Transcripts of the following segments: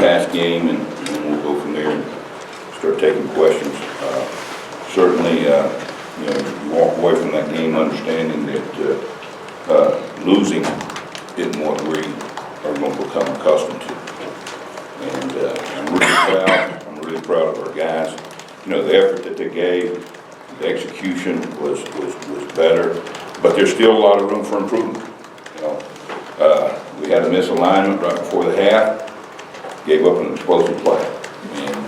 past game, and we'll go from there and start taking questions. Certainly, you walk away from that game understanding that losing isn't what we are going to become accustomed to. And I'm really proud of our guys. The effort that they gave, the execution was better, but there's still a lot of room for improvement. We had a misalignment right before the half, gave up an explosive play. And,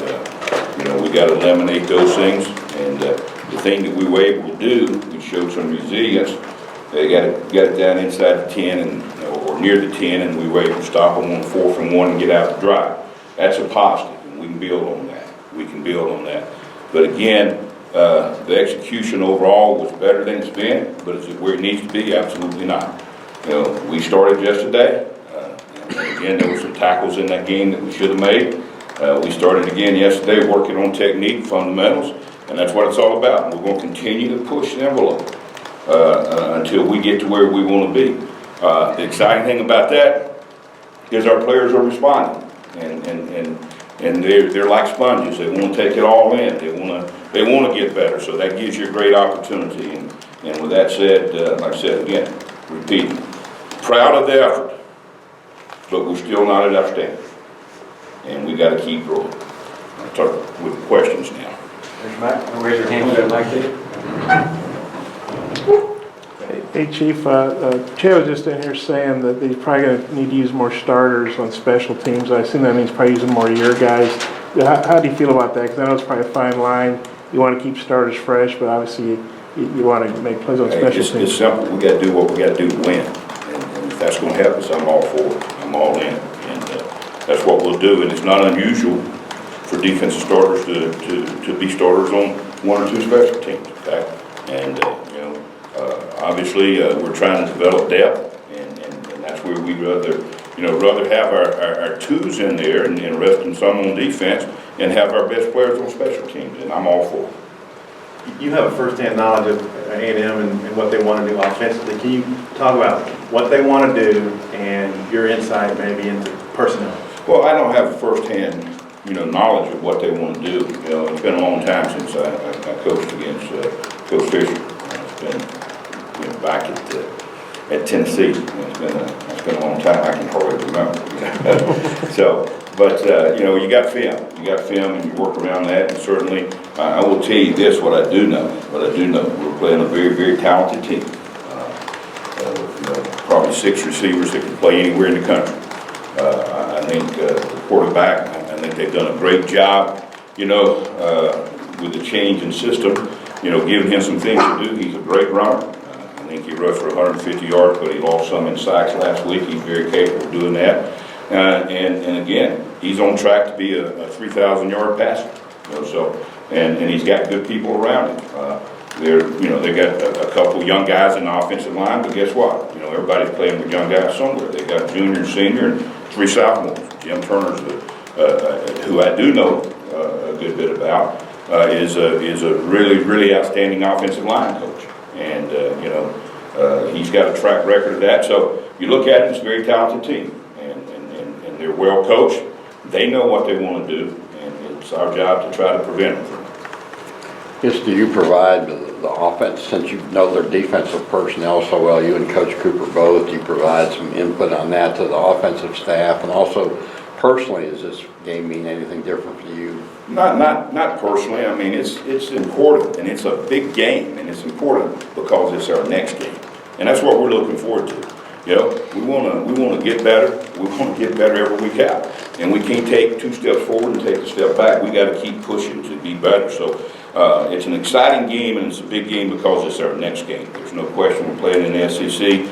we got to eliminate those things. And the thing that we were able to do, we showed some resilience. They got it down inside the 10 and or near the 10, and we were able to stop them on 4th and 1 and get out the drive. That's a positive, and we can build on that. We can build on that. But again, the execution overall was better than it's been, but is it where it needs to be? Absolutely not. We started yesterday. Again, there were some tackles in that game that we should have made. We started again yesterday working on technique, fundamentals, and that's what it's all about. We're going to continue to push the envelope until we get to where we want to be. The exciting thing about that is our players are responding, and they're like sponges. They want to take it all in. They want to get better. So that gives you a great opportunity. And with that said, like I said again, repeat, proud of the effort, but we're still not at our standard, and we got to keep growing. I'll start with questions now. Raise your hand. Would like to. Hey Chief, Chavis was just in here saying that he's probably going to need to use more starters on special teams. I assume that means probably using more of your guys. How do you feel about that? Because I know it's probably a fine line. You want to keep starters fresh, but obviously you want to make plays on special teams. It's simple. We got to do what we got to do to win. And if that's going to help us, I'm all for it. I'm all in. And that's what we'll do. And it's not unusual for defensive starters to be starters on 1 or 2 special teams. Okay? And obviously, we're trying to develop depth, and that's where we'd rather have our 2s in there and rest them some on defense and have our best players on special teams, and I'm all for it. You have a first-hand knowledge of A&M and what they want to do offensively. Can you talk about what they want to do and your insight maybe into personnel? Well, I don't have first-hand knowledge of what they want to do. It's been a long time since I coached against Coach Fisher. It's been back at Tennessee. It's been a long time. I can hardly remember. You got film. You got film, and you work around that. And certainly, I will tell you this: what I do know, we're playing a very, very talented team. Probably 6 receivers that can play anywhere in the country. I think the quarterback. I think they've done a great job. With the change in system. Giving him some things to do. He's a great runner. I think he rushed for 150 yards, but he lost some in sacks last week. He's very capable of doing that. And again, he's on track to be a 3,000-yard passer. And he's got good people around him. They got a couple young guys in the offensive line, but guess what? Everybody's playing with young guys somewhere. They got junior, senior, and 3 sophomores. Jim Turner's who I do know a good bit about. Is a really, really outstanding offensive line coach. And, he's got a track record of that. So you look at it, it's a very talented team. And they're well coached. They know what they want to do. And it's our job to try to prevent them from it. Yes, do you provide the offense, since you know their defensive personnel so well, you and Coach Cooper both, do you provide some input on that to the offensive staff? And also, personally, does this game mean anything different for you? Not personally. I mean, it's important, and it's a big game, and it's important because it's our next game, and that's what we're looking forward to. We want to get better. We want to get better every week out, and we can't take 2 steps forward and take a step back. We got to keep pushing to be better. So it's an exciting game, and it's a big game because it's our next game. There's no question we're playing in the SEC.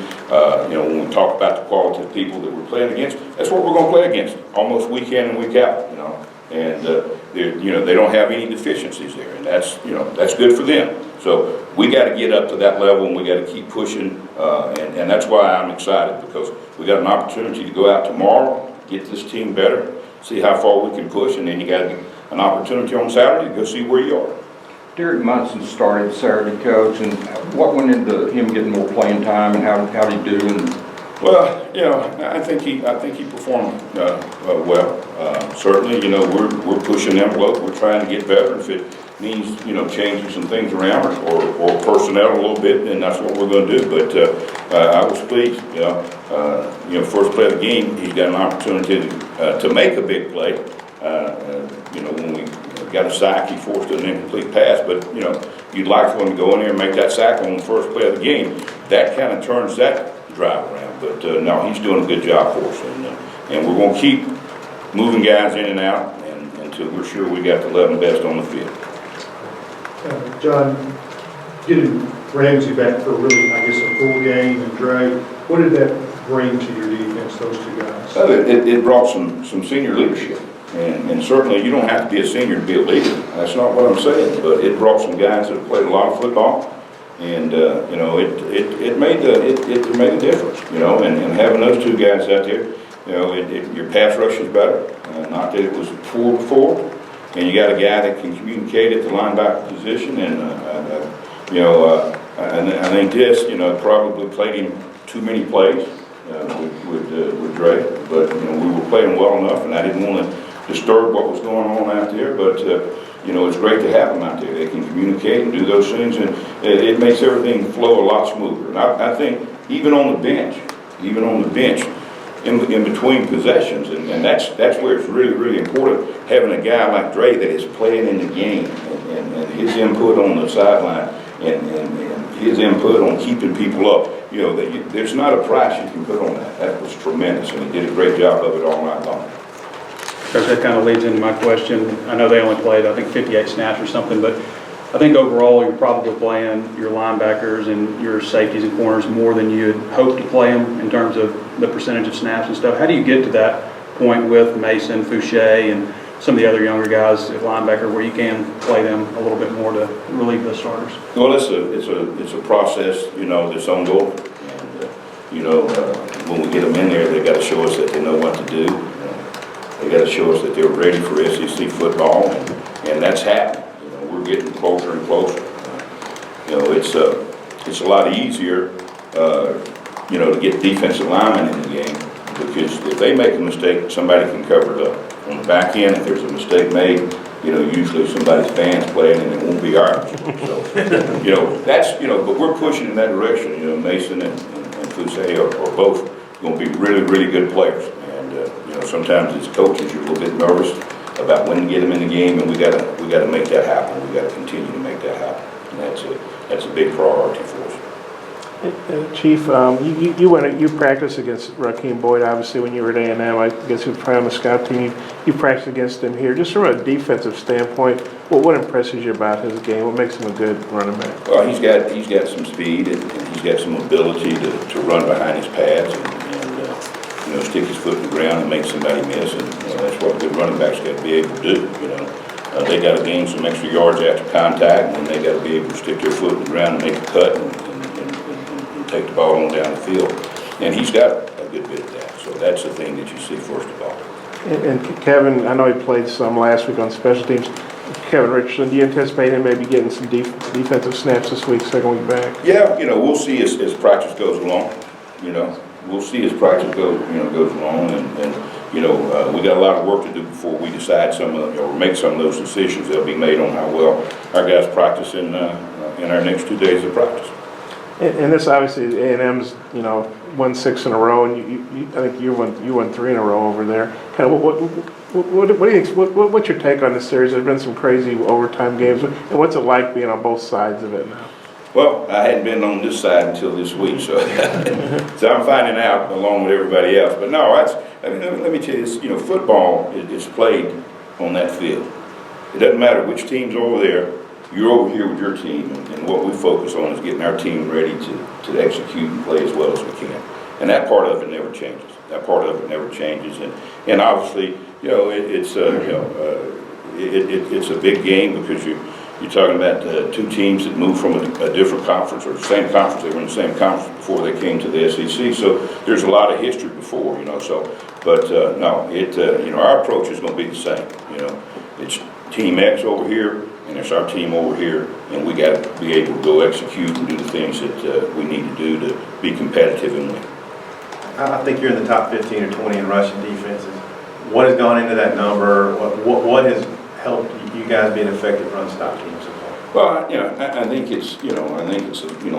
When we talk about the quality of people that we're playing against, that's what we're going to play against almost week in and week out. And they don't have any deficiencies there, and that's good for them. So we got to get up to that level, and we got to keep pushing, and that's why I'm excited, because we got an opportunity to go out tomorrow, get this team better, see how far we can push, and then you got an opportunity on Saturday to go see where you are. Derek Munson started Saturday, Coach, and what went into him getting more playing time, and how did he do in Well, I think he performed well. Certainly, we're pushing the envelope. We're trying to get better. If it means, changing some things around or personnel a little bit, then that's what we're going to do. But I was pleased. First play of the game, he's got an opportunity to make a big play. When we got a sack, he forced an incomplete pass. But you'd like for him to go in there and make that sack on the first play of the game. That kind of turns that drive around. But no, he's doing a good job for us, and we're going to keep moving guys in and out until we're sure we got the 11 best on the field. John, getting Ramsey back for really, I guess, a full game and Dre, what did that bring to your defense, those two guys? It brought some senior leadership, and certainly you don't have to be a senior to be a leader. That's not what I'm saying, but it brought some guys that have played a lot of football. And it made a difference, and having those two guys out there, your pass rush is better. Not that it was poor before, and you got a guy that can communicate at the linebacker position, and I think this, probably played him too many plays with Dre, but we were playing well enough, and I didn't want to disturb what was going on out there, but. It's great to have them out there. They can communicate and do those things, and it makes everything flow a lot smoother. And I think even on the bench, in between possessions, and that's where it's really, really important, having a guy like Dre that is playing in the game, and his input on the sideline, and his input on keeping people up. There's not a price you can put on that. That was tremendous, and he did a great job of it all night long. Coach, that kind of leads into my question. I know they only played, I think, 58 snaps or something, but I think overall you're probably playing your linebackers and your safeties and corners more than you had hoped to play them in terms of the percentage of snaps and stuff. How do you get to that point with Mason, Fouché, and some of the other younger guys at linebacker where you can play them a little bit more to relieve the starters? Well, it's a process, that's ongoing. And when we get them in there, they got to show us that they know what to do. They got to show us that they're ready for SEC football, and that's happening. We're getting closer and closer. It's a lot easier, to get defensive linemen in the game, because if they make a mistake, somebody can cover it up. On the back end, if there's a mistake made, usually somebody's fans playing and it won't be ours. So, but we're pushing in that direction. Mason and Fouché are both going to be really, really good players. Sometimes as coaches, you're a little bit nervous about when to get them in the game, and we got to make that happen. We got to continue to make that happen, and that's a big priority for us. Chief, you practiced against Raheem Boyd obviously when you were at A&M. I guess you were probably on the scout team. You practiced against him here. Just from a defensive standpoint, what impresses you about his game? What makes him a good running back? Well, he's got some speed, and he's got some ability to run behind his pads and stick his foot in the ground and make somebody miss, and that's what good running backs got to be able to do. They got to gain some extra yards after contact, and they got to be able to stick their foot in the ground and make a cut and take the ball on down the field. And he's got a good bit of that. So that's the thing that you see first of all. And Kevin, I know he played some last week on special teams. Kevin Richardson, do you anticipate him maybe getting some defensive snaps this week, second week back? Yeah, we'll see as practice goes along. We'll see as practice goes along, and we got a lot of work to do before we decide or make some of those decisions. They'll be made on how well our guys practice in our next 2 days of practice. And this obviously A&M's won 6 in a row, and I think you won 3 in a row over there. Kind of what do you think? What's your take on this series? There's been some crazy overtime games, and what's it like being on both sides of it now? Well, I hadn't been on this side until this week, so so I'm finding out along with everybody else. But no, let me tell you this. Football is played on that field. It doesn't matter which team's over there. You're over here with your team, and what we focus on is getting our team ready to execute and play as well as we can. And that part of it never changes. And obviously, it's a big game because you're talking about two teams that moved from a different conference, or the same conference. They were in the same conference before they came to the SEC. So there's a lot of history before, our approach is going to be the same. It's Team X over here, and it's our team over here, and we got to be able to go execute and do the things that we need to do to be competitive and win. I think you're in the top 15 or 20 in rushing defenses. What has gone into that number? What has helped you guys be an effective run stop team so far? Well, I think it's, a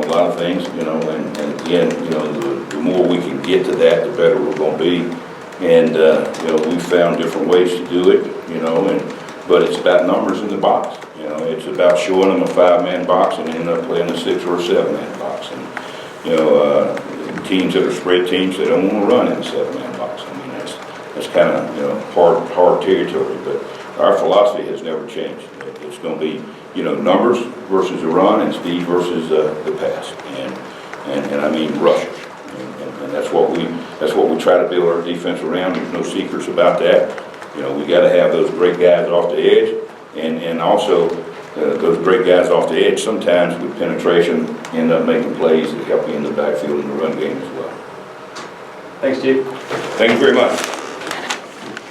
lot of things, and again, the more we can get to that, the better we're gonna be. And, we found different ways to do it, but it's about numbers in the box. It's about showing them a 5-man box and ending up playing a 6 or a 7-man box. And, teams that are spread teams, they don't want to run in a 7-man box. I mean, that's kind of, hard territory, but our philosophy has never changed. It's going to be, numbers versus the run and speed versus the pass. And I mean rushers. And that's what we try to build our defense around. There's no secrets about that. We got to have those great guys off the edge, and also those great guys off the edge sometimes with penetration end up making plays that help you in the backfield in the run game as well. Thanks, Chief. Thank you very much.